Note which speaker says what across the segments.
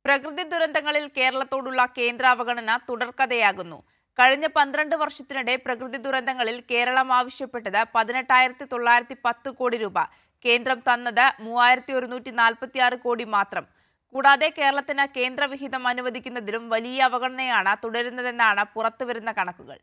Speaker 1: പ്രകൃതി ദുരന്തങ്ങളിൽ കേരളത്തോടുള്ള കേന്ദ്ര അവഗണന തുടർക്കഥയാകുന്നു. കഴിഞ്ഞ 12 വർഷത്തിനിടെ പ്രകൃതി ദുരന്തങ്ങളിൽ കേരളം ആവശ്യപ്പെട്ടത് 18,910 കോടി രൂപ. കേന്ദ്രം തന്നത് 3,146 കോടി മാത്രം. കൂടാതെ കേരളത്തിന് കേന്ദ്രവിഹിതം അനുവദിക്കുന്നതിലും വലിയ അവഗണനയാണ് തുടരുന്നതെന്നാണ് പുറത്തുവരുന്ന കണക്കുകൾ.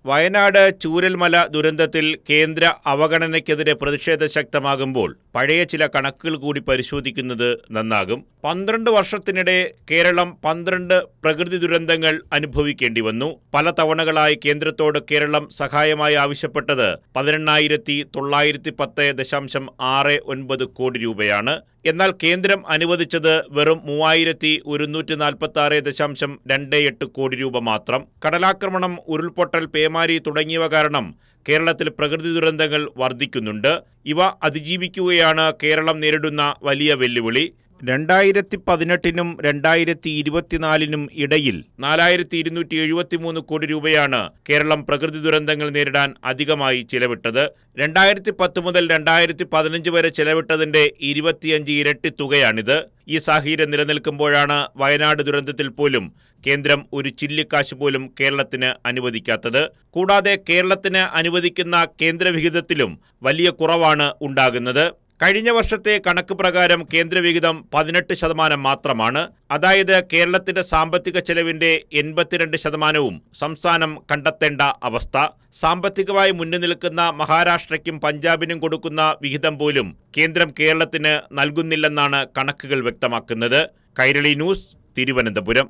Speaker 2: വയനാട് ചൂരൽമല ദുരന്തത്തിൽ കേന്ദ്ര അവഗണനയ്ക്കെതിരെ പ്രതിഷേധം ശക്തമാകുമ്പോൾ പഴയ ചില കണക്കുകൾ കൂടി പരിശോധിക്കുന്നത് നന്നാകും. 12 വർഷത്തിനിടെ കേരളം 12 പ്രകൃതി ദുരന്തങ്ങൾ അനുഭവിക്കേണ്ടി വന്നു. പല തവണകളായി കേന്ദ്രത്തോട് കേരളം സഹായമായി ആവശ്യപ്പെട്ടത് 18,910.69 കോടി രൂപയാണ്. എന്നാൽ കേന്ദ്രം അനുവദിച്ചത് വെറും 3,146.28 കോടി രൂപ മാത്രം. കടലാക്രമണം, ഉരുൾപൊട്ടൽ, പേമാരി തുടങ്ങിയവ കാരണം കേരളത്തിൽ പ്രകൃതി ദുരന്തങ്ങൾ വർദ്ധിക്കുന്നുണ്ട്. ഇവ അതിജീവിക്കുകയാണ് കേരളം നേരിടുന്ന വലിയ വെല്ലുവിളി. 2018-നും 2024-നും ഇടയിൽ 4,273 കോടി രൂപയാണ് കേരളം പ്രകൃതി ദുരന്തങ്ങൾ നേരിടാൻ അധികമായി ചിലവിട്ടത്. 2010 മുതൽ 2015 വരെ ചിലവിട്ടതിന്റെ 25 ഇരട്ടി തുകയാണിത്. ഈ സാഹചര്യം നിലനിൽക്കുമ്പോഴാണ് വയനാട് ദുരന്തത്തിൽ പോലും കേന്ദ്രം ഒരു ചില്ലിക്കാശ് പോലും കേരളത്തിന് അനുവദിക്കാത്തത്. കൂടാതെ കേരളത്തിന് അനുവദിക്കുന്ന കേന്ദ്രവിഹിതത്തിലും വലിയ കുറവാണ് ഉണ്ടാകുന്നത്. കഴിഞ്ഞ വർഷത്തെ കണക്ക് പ്രകാരം കേന്ദ്രവിഹിതം 18% മാത്രമാണ്. അതായത് കേരളത്തിന്റെ സാമ്പത്തിക ചെലവിന്റെ 82% സംസ്ഥാനം കണ്ടെത്തേണ്ട അവസ്ഥ. സാമ്പത്തികമായി മുന്നിൽ നിൽക്കുന്ന മഹാരാഷ്ട്രയ്ക്കും പഞ്ചാബിനും കൊടുക്കുന്ന വിഹിതം പോലും കേന്ദ്രം കേരളത്തിന് നൽകുന്നില്ലെന്നാണ് കണക്കുകൾ വ്യക്തമാക്കുന്നത്. കൈരളി ന്യൂസ്, തിരുവനന്തപുരം.